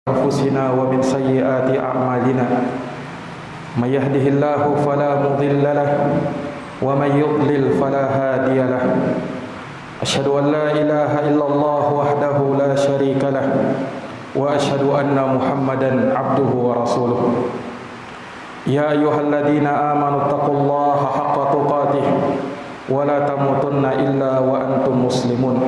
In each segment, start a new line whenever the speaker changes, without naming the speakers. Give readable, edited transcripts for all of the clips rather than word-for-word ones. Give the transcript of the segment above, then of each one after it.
أنفسنا ومن سيئات أعمالنا من يهده الله فلا مضل له ومن يضلل فلا هادي له أشهد أن لا إله إلا الله وحده لا شريك له وأشهد أن محمدا عبده ورسوله يا أيها الذين آمنوا اتقوا الله حق تقاته ولا تموتن إلا وأنتم مسلمون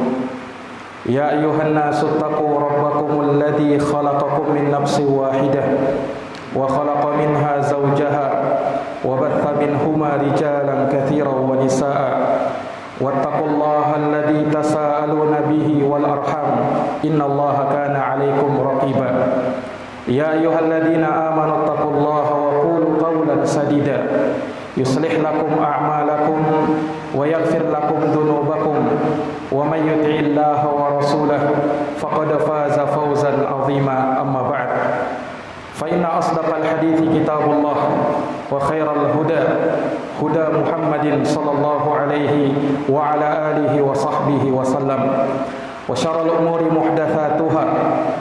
يا أيها الناس اتقوا ربكم الذي خلقكم من نفس واحدة وخلق منها زوجها وبث منهما رجالا كثيرا ونساء واتقوا الله الذي تساءلون به والأرحام إن الله كان عليكم رقيبا يا أيها الذين آمنوا اتقوا الله وقولوا قولا سديدا يصلح لكم أعمالكم ويغفر لكم ذنوبكم ومن يطع الله ورسوله فقد فاز فوزا عظيما أما بعد فإن أصدق الحديث كتاب الله وخير الهدى هدى محمد صلى الله عليه وعلى آله وصحبه وسلم وشر الأمور محدثاتها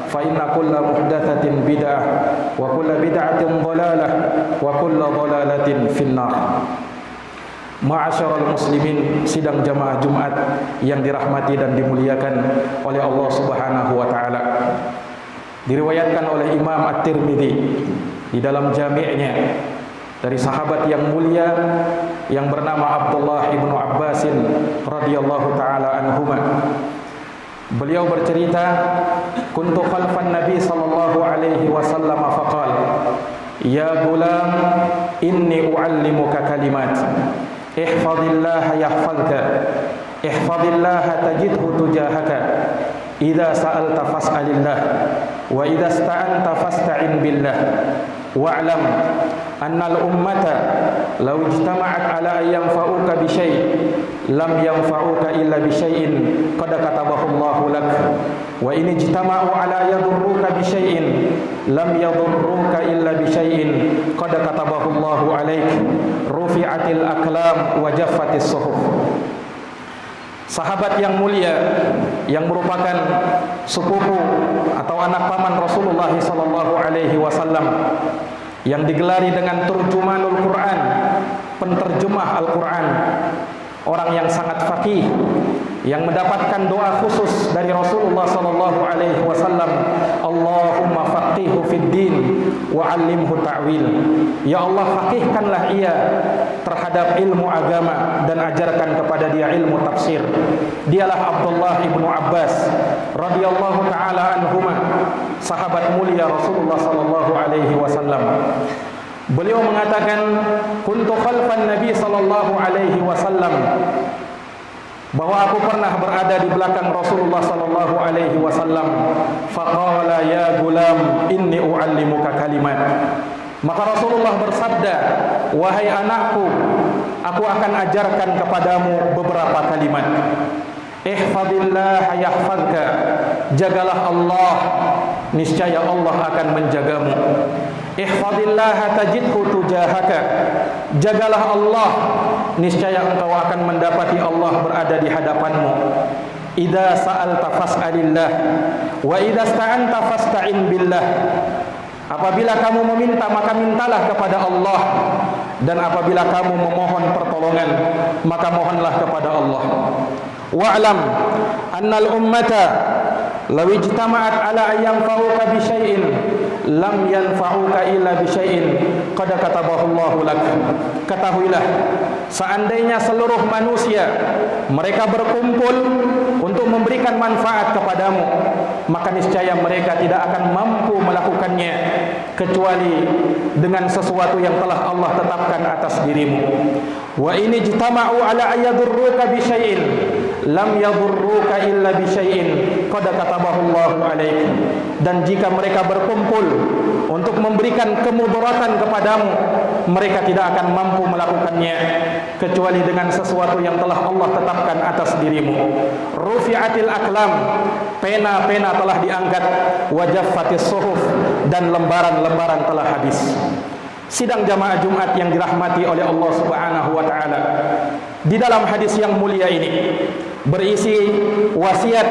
فإن كل محدثة بدعة وكل بدعة ضلالة وكل ضلالة في النار. Ma'asyiral muslimin, sidang jamaah Jumat yang dirahmati dan dimuliakan oleh Allah Subhanahu wa taala. Diriwayatkan oleh Imam At-Tirmidzi di dalam jami'-nya dari sahabat yang mulia yang bernama Abdullah ibnu Abbasin radhiyallahu taala anhuma. Beliau bercerita, kuntu khalfan Nabi sallallahu alaihi wasallam faqala, ya gulam, inni uallimuka kalimat, ihfazillaha yahfazka, ihfazillaha tajidhu tujahaka, idza sa'alta fas'alillah, wa idza ista'anta fasta'in billah, wa'lam annal ummata law ijtama'at ala an yanfa'uka bi syai' lam yanfa'uka illa bi syai'in qad katabahu Allahu lak, wa in ijtama'u ala yadurruka bi syai'in lam yadurruka illa bi syai'in qad katabahu Allahu alaik, rufi'atil aqlam wa jaffatis suhuf. Sahabat yang mulia yang merupakan sepupu atau anak paman Rasulullah sallallahu alaihi wasallam yang digelari dengan turjumanul Quran, penterjemah Al-Quran, orang yang sangat faqih, yang mendapatkan doa khusus dari Rasulullah sallallahu alaihi wasallam, Allahumma faqihhu fid din wa 'allimhu ta'wil. Ya Allah, faqihkanlah ia terhadap ilmu agama dan ajarkan kepada dia ilmu tafsir. Dialah Abdullah ibnu Abbas radhiyallahu taala anhuma, sahabat mulia Rasulullah sallallahu alaihi wasallam. Beliau mengatakan, kuntu khalfan Nabi sallallahu alaihi wasallam, bahwa aku pernah berada di belakang Rasulullah sallallahu alaihi wasallam. Faqala ya gulam, inni uallimuka kalimat. Maka Rasulullah bersabda, wahai anakku, aku akan ajarkan kepadamu beberapa kalimat. Ihfazillah yahfazka, jagalah Allah, niscaya Allah akan menjagamu. Ihfazillah tajidhu tujahaka, jagalah Allah, niscaya engkau akan mendapati Allah berada di hadapanmu. Idza sa'alta fas'alillah wa idza ista'anta fasta'in billah. Apabila kamu meminta, maka mintalah kepada Allah, dan apabila kamu memohon pertolongan, maka mohonlah kepada Allah. Wa'lam annal ummata law ijtama'at ala an yanfa'uka bi syai'in lam yanfa'uka illa bi syai'in qad katabahu Allahu lak. Ketahuilah, seandainya seluruh manusia mereka berkumpul untuk memberikan manfaat kepadamu, maka niscaya mereka tidak akan mampu melakukannya kecuali dengan sesuatu yang telah Allah tetapkan atas dirimu. Wa in ijtama'u ala ayadurruka bi syai'in lam yadurruka illa bi syai'in qad katabahu Allahu alaik. Dan jika mereka berkumpul untuk memberikan kemudaratan kepadamu, mereka tidak akan mampu melakukannya kecuali dengan sesuatu yang telah Allah tetapkan atas dirimu. Rufi'atil aqlam, pena-pena telah diangkat, wa jaffatis suhuf, dan lembaran-lembaran telah habis. Sidang jamaah Jumat yang dirahmati oleh Allah Subhanahu wa taala, di dalam hadis yang mulia ini berisi wasiat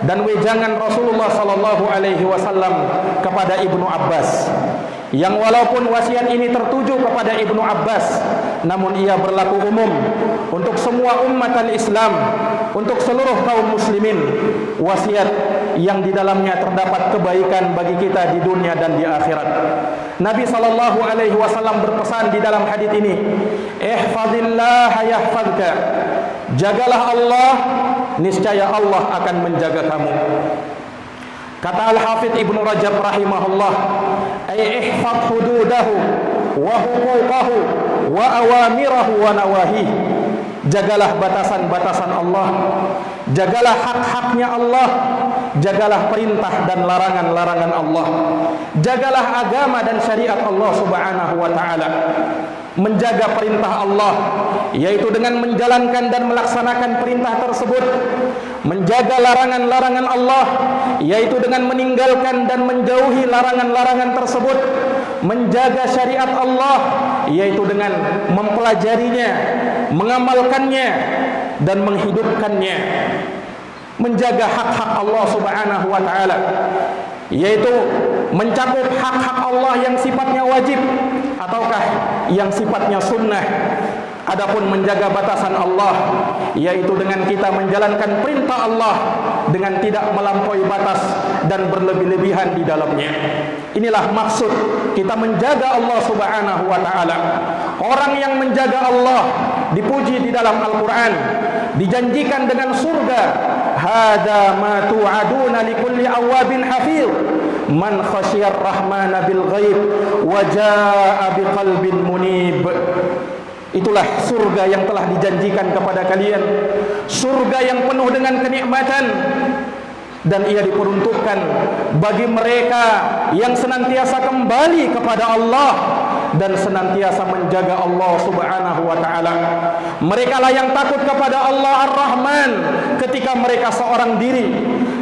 dan wejangan Rasulullah sallallahu alaihi wasallam kepada Ibnu Abbas, yang walaupun wasiat ini tertuju kepada Ibnu Abbas, namun ia berlaku umum untuk semua umat al-Islam, untuk seluruh kaum muslimin. Wasiat yang di dalamnya terdapat kebaikan bagi kita di dunia dan di akhirat. Nabi sallallahu alaihi wasallam berpesan di dalam hadis ini, "Ihfazillah yahfazka." Jagalah Allah, niscaya Allah akan menjaga kamu. Kata Al-Hafidz Ibnu Rajab rahimahullah, ay ihfaz hududahu wa huquqahu wa awamirahu wa nawahihi. Jagalah batasan-batasan Allah, jagalah hak-haknya Allah, jagalah perintah dan larangan-larangan Allah, jagalah agama dan syariat Allah subhanahu wa ta'ala. Menjaga perintah Allah, yaitu dengan menjalankan dan melaksanakan perintah tersebut. Menjaga larangan-larangan Allah, yaitu dengan meninggalkan dan menjauhi larangan-larangan tersebut. Menjaga syariat Allah, yaitu dengan mempelajarinya, mengamalkannya, dan menghidupkannya. Menjaga hak-hak Allah subhanahu wa ta'ala, yaitu mencakup hak-hak Allah yang sifatnya wajib ataukah yang sifatnya sunnah. Adapun menjaga batasan Allah, yaitu dengan kita menjalankan perintah Allah dengan tidak melampaui batas dan berlebih-lebihan di dalamnya. Inilah maksud kita menjaga Allah subhanahu wa ta'ala. Orang yang menjaga Allah dipuji di dalam Al-Quran, dijanjikan dengan surga. Hada ma tu'aduna likulli awabin hafiz, man khasyar rahmana bil ghaib wa jaa biqalbin munib. Itulah surga yang telah dijanjikan kepada kalian, surga yang penuh dengan kenikmatan, dan ia diperuntukkan bagi mereka yang senantiasa kembali kepada Allah dan senantiasa menjaga Allah subhanahu wa ta'ala. Mereka lah yang takut kepada Allah Ar-Rahman ketika mereka seorang diri,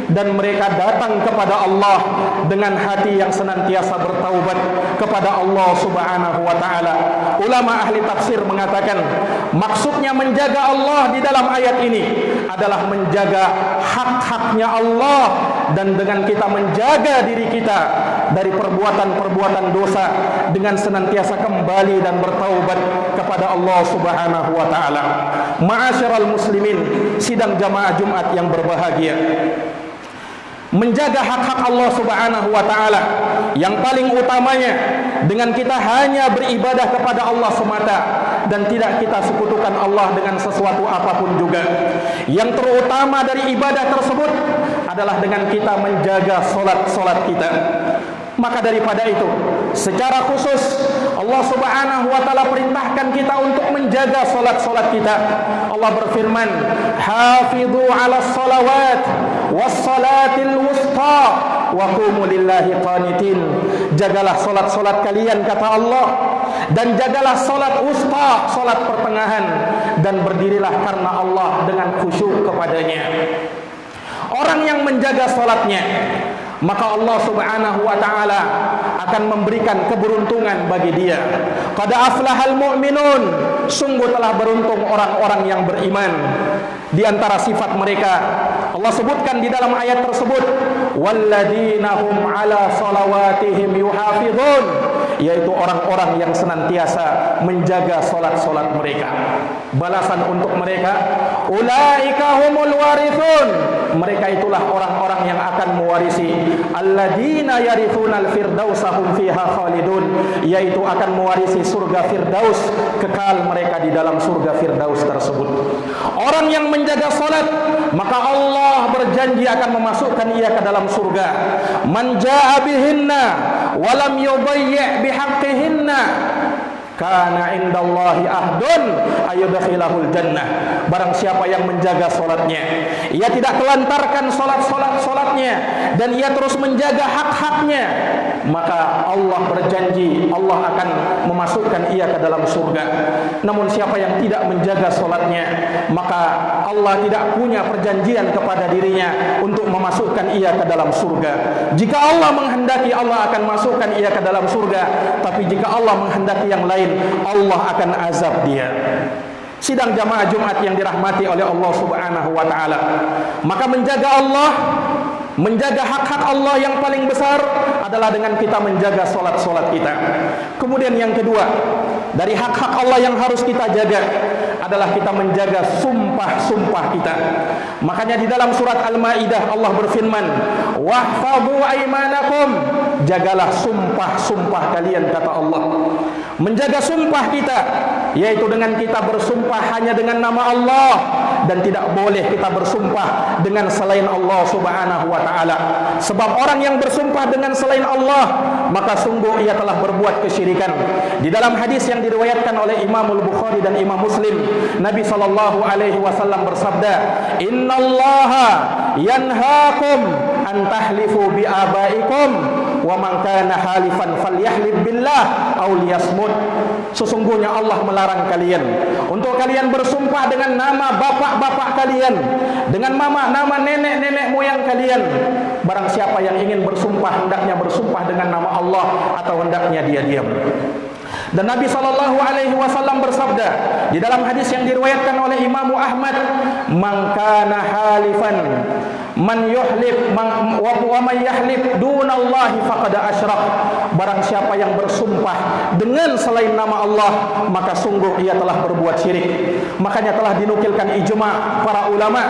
dan mereka datang kepada Allah dengan hati yang senantiasa bertaubat kepada Allah subhanahu wa ta'ala. Ulama ahli tafsir mengatakan, maksudnya menjaga Allah di dalam ayat ini adalah menjaga hak-haknya Allah, dan dengan kita menjaga diri kita dari perbuatan-perbuatan dosa dengan senantiasa kembali dan bertaubat kepada Allah subhanahu wa ta'ala. Ma'asyiral muslimin, sidang jamaah Jumat yang berbahagia, menjaga hak-hak Allah subhanahu wa ta'ala yang paling utamanya dengan kita hanya beribadah kepada Allah semata dan tidak kita sekutukan Allah dengan sesuatu apapun juga. Yang terutama dari ibadah tersebut adalah dengan kita menjaga solat kita. Maka daripada itu, secara khusus Allah subhanahu wa ta'ala perintahkan kita untuk menjaga solat kita. Allah berfirman, hafidhu ala salawat was salatil wusta wa qumu lillahi qanitin. Jagalah solat kalian, kata Allah, dan jagalah solat wusta, solat pertengahan, dan berdirilah karena Allah dengan khusyuk kepadanya. Orang yang menjaga solatnya, maka Allah subhanahu wa ta'ala akan memberikan keberuntungan bagi dia. Qad aflahal mu'minun, sungguh telah beruntung orang-orang yang beriman. Di antara sifat mereka Allah sebutkan di dalam ayat tersebut, walladzina hum ala salawatihim yuhafizun, yaitu orang-orang yang senantiasa menjaga solat mereka. Balasan untuk mereka, ulaika humul warithun, mereka itulah orang-orang yang akan mewarisi, alladzina yarithunal firdausa hum fiha khalidun, yaitu akan mewarisi surga Firdaus, kekal mereka di dalam surga Firdaus tersebut. Orang yang menjaga salat, maka Allah berjanji akan memasukkan ia ke dalam surga. Man jaa bihinna wa lam yudayyi' bihaqqihinna kana indallahi ahdun ayyudkhilahul jannah. Barang siapa yang menjaga solatnya, ia tidak telantarkan solatnya, dan ia terus menjaga hak-haknya, maka Allah berjanji Allah akan memasukkan ia ke dalam surga. Namun siapa yang tidak menjaga solatnya, maka Allah tidak punya perjanjian kepada dirinya untuk memasukkan ia ke dalam surga. Jika Allah menghendaki, Allah akan masukkan ia ke dalam surga, tapi jika Allah menghendaki yang lain, Allah akan azab dia. Sidang jamaah Jumat yang dirahmati oleh Allah Subhanahu wa taala. Maka menjaga Allah, menjaga hak-hak Allah yang paling besar adalah dengan kita menjaga solat-solat kita. Kemudian yang kedua, dari hak-hak Allah yang harus kita jaga adalah kita menjaga sumpah-sumpah kita. Makanya di dalam surat Al-Maidah Allah berfirman, "Wahfadhu aimanakum," jagalah sumpah-sumpah kalian, kata Allah. Menjaga sumpah kita yaitu dengan kita bersumpah hanya dengan nama Allah, dan tidak boleh kita bersumpah dengan selain Allah Subhanahu wa taala. Sebab orang yang bersumpah dengan selain Allah, maka sungguh ia telah berbuat kesyirikan. Di dalam hadis yang diriwayatkan oleh Imam Al-Bukhari dan Imam Muslim, Nabi sallallahu alaihi wasallam bersabda, "Innallaha yanhaakum an tahlifu bi abaikum wa man kana halifan falyahlif billah aw liyasmut." Sesungguhnya Allah melarang kalian untuk kalian bersumpah dengan nama bapak-bapak kalian, dengan nama nenek-nenek moyang kalian. Barang siapa yang ingin bersumpah, hendaknya bersumpah dengan nama Allah atau hendaknya dia diam. Dan Nabi SAW bersabda di dalam hadis yang diriwayatkan oleh Imam Ahmad, "Man kana halifan man yuhlif wa man yahlif dunallahi faqad asyrak." Barang siapa yang bersumpah dengan selain nama Allah, maka sungguh ia telah berbuat syirik. Makanya telah dinukilkan ijma' para ulama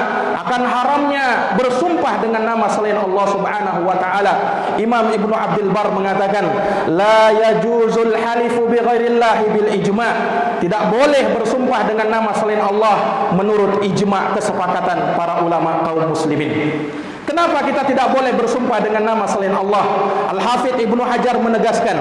akan haramnya bersumpah dengan nama selain Allah Subhanahu wa taala. Imam Ibnu Abdul Bar mengatakan, "La yajuzul halifu bi ghairillahi bil ijma'." Tidak boleh bersumpah dengan nama selain Allah menurut ijma' kesepakatan para ulama kaum muslimin. Kenapa kita tidak boleh bersumpah dengan nama selain Allah? Al-Hafidz Ibnu Hajar menegaskan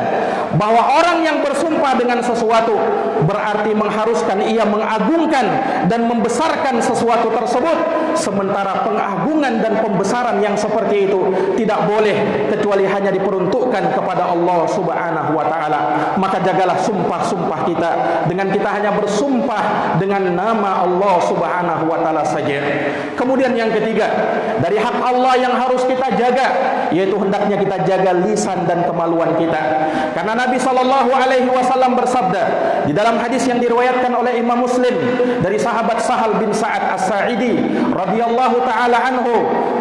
bahwa orang yang bersumpah dengan sesuatu berarti mengharuskan ia mengagungkan dan membesarkan sesuatu tersebut, sementara pengagungan dan pembesaran yang seperti itu tidak boleh kecuali hanya diperuntukkan kepada Allah Subhanahu wa taala. Maka jagalah sumpah-sumpah kita dengan kita hanya bersumpah dengan nama Allah Subhanahu wa taala saja. Kemudian yang ketiga, dari hak Allah yang harus kita jaga, yaitu hendaknya kita jaga lisan dan kemaluan kita. Karena Nabi SAW bersabda di dalam hadis yang diriwayatkan oleh Imam Muslim dari sahabat Sahal bin Sa'ad As-Sa'idi radhiyallahu taala anhu,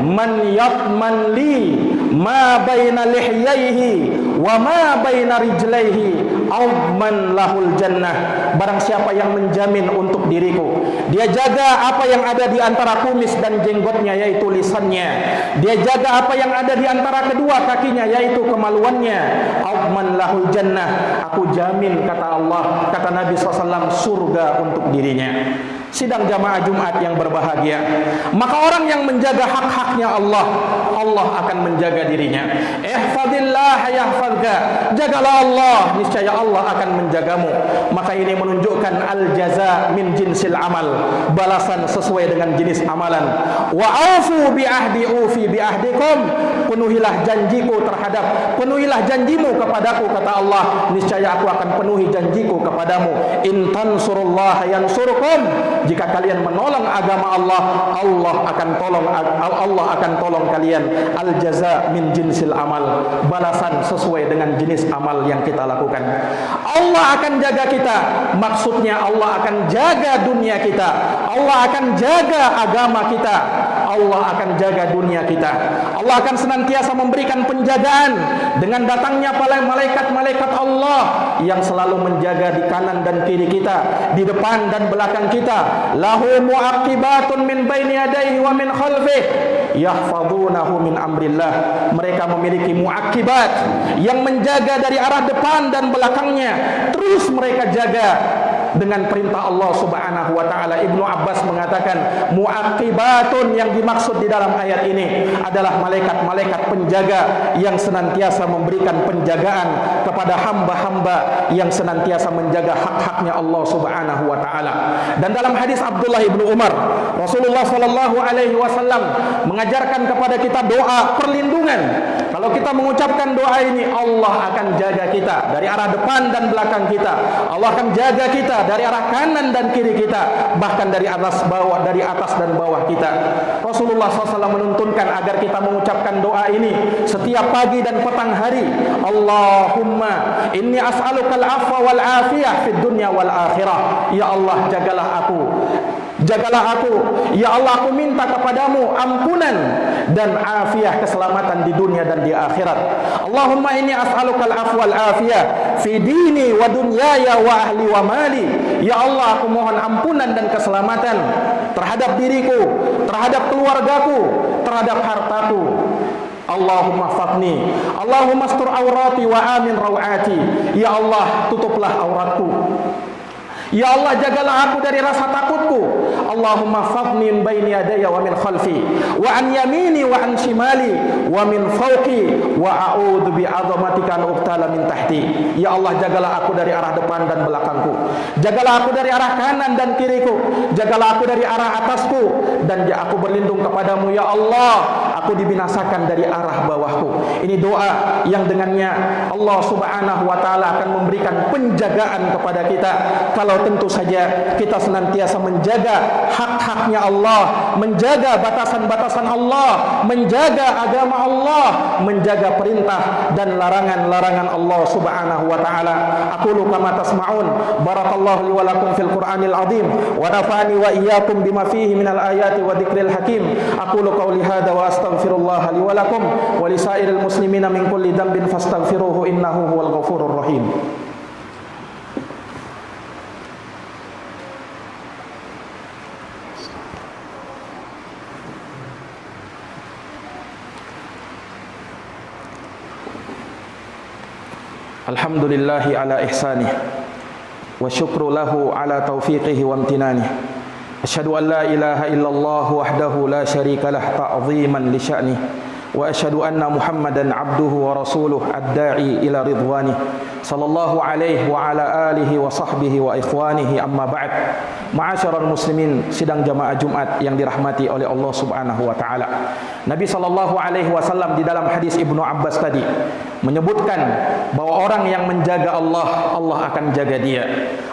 "Man yatman li ma baina lihyaihi wa ma baina rijlaihi auman lahul jannah." Barang siapa yang menjamin untuk diriku, dia jaga apa yang ada di antara kumis dan jenggotnya, yaitu lisannya, dia jaga apa yang ada di antara kedua kakinya, yaitu kemaluannya, auman lahul jannah, aku jamin, kata Allah, kata Nabi SAW, surga untuk dirinya. Sidang jamaah Jumat yang berbahagia, maka orang yang menjaga hak-haknya Allah, Allah akan menjaga dirinya. Ihfadillah yahfadka, jagalah Allah, niscaya Allah akan menjagamu. Maka ini menunjukkan al-jaza min jinsil amal, balasan sesuai dengan jenis amalan. Wa aufu bi ahdi ufi bi ahdikum, penuhilah janjiku terhadap, penuhilah janjimu kepadaku, kata Allah, niscaya aku akan penuhi janjiku kepadamu. In tansurullaha yansurkum, jika kalian menolong agama Allah, Allah akan tolong kalian. Al jaza min jinsil amal, balasan sesuai dengan jenis amal yang kita lakukan. Allah akan jaga kita, maksudnya Allah akan jaga dunia kita, Allah akan jaga agama kita, Allah akan jaga dunia kita. Allah akan senantiasa memberikan penjagaan dengan datangnya para malaikat-malaikat Allah yang selalu menjaga di kanan dan kiri kita, di depan dan belakang kita. Lahu mu'aqibatun min baini yadayhi wa min khalfihi yahfazunahu min amrillah. Mereka memiliki mu'aqibat yang menjaga dari arah depan dan belakangnya, terus mereka jaga dengan perintah Allah Subhanahu wa taala. Ibnu Abbas mengatakan mu'aqibatun yang dimaksud di dalam ayat ini adalah malaikat-malaikat penjaga yang senantiasa memberikan penjagaan kepada hamba-hamba yang senantiasa menjaga hak-haknya Allah Subhanahu wa taala. Dan dalam hadis Abdullah ibnu Umar, Rasulullah sallallahu alaihi wasallam mengajarkan kepada kita doa perlindungan. Kalau kita mengucapkan doa ini, Allah akan jaga kita dari arah depan dan belakang kita. Allah akan jaga kita dari arah kanan dan kiri kita, bahkan dari atas dan bawah kita. Rasulullah SAW menuntunkan agar kita mengucapkan doa ini setiap pagi dan petang hari. Allahumma inni as'alukal afwa wal afiyah fid dunya wal akhirah. Ya Allah, jagalah aku. Jagalah aku. Ya Allah, aku minta kepadamu ampunan dan afiah, keselamatan di dunia dan di akhirat. Allahumma inni as'alukal afwa wal afiyah fi dini wa dunyaya wa ahli wa mali. Ya Allah, aku mohon ampunan dan keselamatan terhadap diriku, terhadap keluargaku, terhadap hartaku. Allahumma faqni, Allahumma astur aurati wa amin rawati. Ya Allah, tutuplah auratku. Ya Allah, jagalah aku dari rasa takutku. Allahumma faqni min baini yadayya wa min khalfi wa an yamini wa an shimali wa min fawqi wa a'udzu bi 'azamatika an uqtala min tahti. Ya Allah, jagalah aku dari arah depan dan belakangku. Jagalah aku dari arah kanan dan kiriku. Jagalah aku dari arah atasku, dan aku berlindung kepadamu ya Allah, aku dibinasakan dari arah bawahku. Ini doa yang dengannya Allah Subhanahu wa taala akan memberikan penjagaan kepada kita. Kalau tentu saja kita senantiasa menjaga hak-haknya Allah, menjaga batasan-batasan Allah, menjaga agama Allah, menjaga perintah dan larangan-larangan Allah Subhanahu wa taala. Aqulu kama tasma'un. Barakallahu li wa lakum fil Qur'anil azim wa nafa'ani wa iyyakum bima fihi minal ayati wa dzikril hakim. Aqulu qawli hadza wa astaghfirullah li wa lakum wa li sa'iril muslimina min kulli dhanbin fastaghfiruhu innahu huwal ghafurur rahim. Alhamdulillahi ala ihsanih wa syukru lahu ala taufiqihi wa amtinani. Asyhadu an la ilaha illallah wahdahu la syarika lah ta'ziman li sya'nih wa asyhadu anna Muhammadan abduhu wa rasuluh ad-da'i ila ridwanih sallallahu alaihi wa ala alihi wa sahbihi wa ikhwanihi, amma ba'd. Ma'asyiral muslimin, sidang jamaah Jumat yang dirahmati oleh Allah Subhanahu wa taala. Nabi sallallahu alaihi wasallam di dalam hadis Ibnu Abbas tadi menyebutkan bahwa orang yang menjaga Allah, Allah akan jaga dia.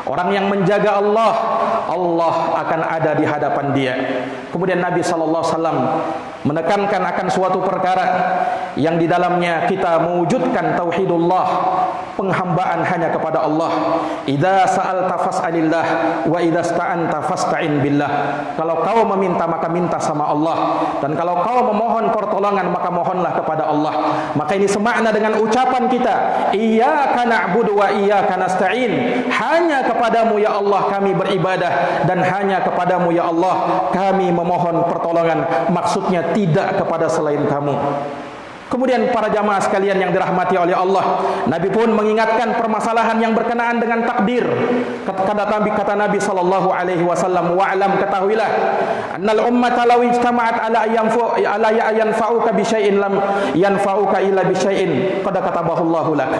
Orang yang menjaga Allah, Allah akan ada di hadapan dia. Kemudian Nabi sallallahu alaihi wasallam menekankan akan suatu perkara yang di dalamnya kita mewujudkan tauhidullah, penghambaan hanya kepada Allah. Idza sa'alta fas'alillah wa idza sta'anta fasta'in billah. Kalau kau meminta maka minta sama Allah, dan kalau kau memohon pertolongan maka mohonlah kepada Allah. Maka ini semakna dengan ucapan kita, iyyaka na'budu wa iyyaka nasta'in. Hanya kepadamu ya Allah kami beribadah, dan hanya kepadamu ya Allah kami memohon pertolongan. Maksudnya tidak kepada selain kamu. Kemudian para jamaah sekalian yang dirahmati oleh Allah, Nabi pun mengingatkan permasalahan yang berkenaan dengan takdir. Kata Nabi sallallahu alaihi wasallam, wa'lam, ketahuilah, annal ummata law ijtama'at ala yanfa'uka bi syai'in lam yanfa'uka illa bi syai'in qad katabahu Allahu lak.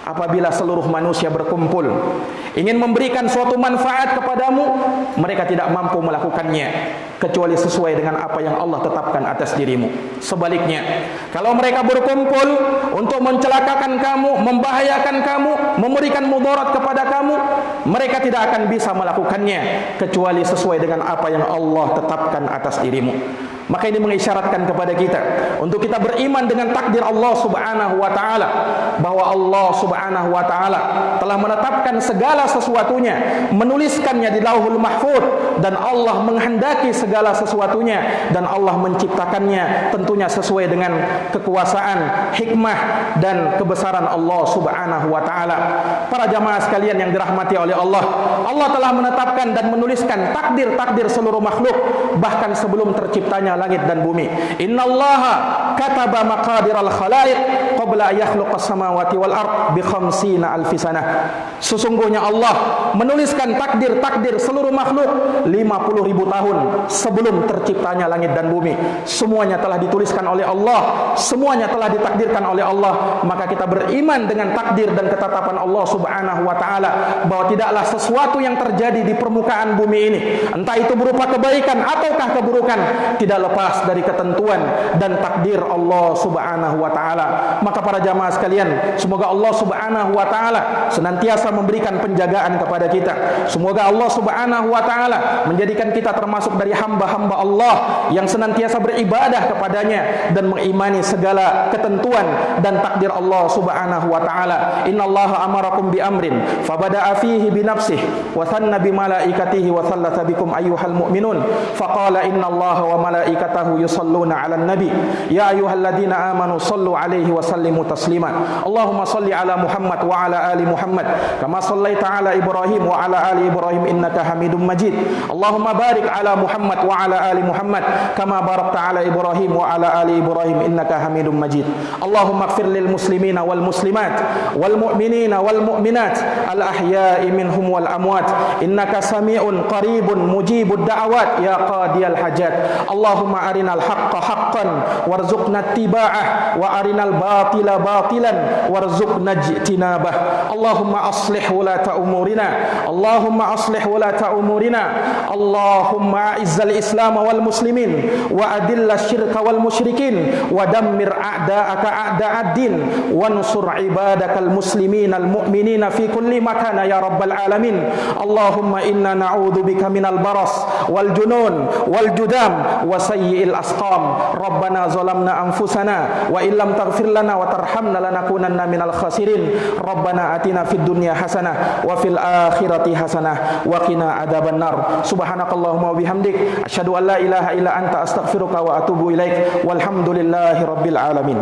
Apabila seluruh manusia berkumpul ingin memberikan suatu manfaat kepadamu, mereka tidak mampu melakukannya kecuali sesuai dengan apa yang Allah tetapkan atas dirimu. Sebaliknya, kalau mereka berkumpul untuk mencelakakan kamu, membahayakan kamu, memberikan mudarat kepada kamu, mereka tidak akan bisa melakukannya kecuali sesuai dengan apa yang Allah tetapkan atas dirimu. Maka ini mengisyaratkan kepada kita untuk kita beriman dengan takdir Allah Subhanahu wa taala, bahwa Allah Subhanahu wa taala telah menetapkan segala sesuatunya, menuliskannya di Lauhul Mahfuz, dan Allah menghendaki segala sesuatunya, dan Allah menciptakannya tentunya sesuai dengan kekuasaan, hikmah dan kebesaran Allah Subhanahu wa taala. Para jamaah sekalian yang dirahmati oleh Allah, Allah telah menetapkan dan menuliskan takdir-takdir seluruh makhluk bahkan sebelum terciptanya langit dan bumi. Innallaha kataba maqadiral khalaiq qabla an yakhluqas samawati wal ard bi 50 alfi sanah. Sesungguhnya Allah menuliskan takdir-takdir seluruh makhluk 50.000 tahun sebelum terciptanya langit dan bumi. Semuanya telah dituliskan oleh Allah, semuanya telah ditakdirkan oleh Allah. Maka kita beriman dengan takdir dan ketetapan Allah Subhanahu wa taala, bahwa tidaklah sesuatu yang terjadi di permukaan bumi ini, entah itu berupa kebaikan ataukah keburukan, tidak lepas dari ketentuan dan takdir Allah Subhanahu wa taala. Maka para jamaah sekalian, semoga Allah Subhanahu wa taala senantiasa memberikan penjagaan kepada kita. Semoga Allah Subhanahu wa taala menjadikan kita termasuk dari hamba-hamba Allah yang senantiasa beribadah kepadanya dan mengimani segala ketentuan dan takdir Allah Subhanahu wa taala. Innallaha amarakum bi amrin fabada'a fihi bi nafsihi wa thanna bi malaikatihi wa thalatha bikum ayyuhal mu'minun faqala innallaha wa malaikatahu yusalluna 'alan nabi ya ayyuhalladzina amanu sallu 'alaihi wa sallimu taslima. Allahumma salli 'ala Muhammad wa 'ala ali Muhammad kama sallaita 'ala Ibrahim wa 'ala ali Ibrahim innaka Hamidum Majid. Allahumma barik 'ala Muhammad wa 'ala ali Muhammad kama barakta 'ala Ibrahim wa 'ala ali Ibrahim innaka Hamidum Majid. Allahumma ighfir lil muslimina wal muslimat wal mu'minina wal mu'minat al ahya'i minhum wal amwat innaka sami'un qaribun mujibud da'awat ya qadiyal hajat. Allahumma arinal haqqa haqqan warzuqna ittiba'ah wa arinal batila batilan warzuqna ijtinabah. Allahumma aslih wulata umurina, Allahumma aslih wulata umurina, Allahumma a'izzal islam wal muslimin wa adilla syirka wal musyrikin wa dammir a'da'aka a'da'ad-din wa ansur ibadakal muslimin al mu'minina fi kulli makan ya rabbal alamin. Allahumma inna na'udzubika minal baras wal junun wal judam wa sayyi'il asqam. Rabbana zalamna anfusana wa illam taghfir lana wa tarhamna lanakunanna minal khasirin. Rabbana atina fid dunya hasanah wa fil akhirati hasanah wa qina adzabannar. Subhanakallahumma wa bihamdik asyhadu an la ilaha illa anta astaghfiruka wa atubu ilaik. Walhamdulillahi rabbil alamin.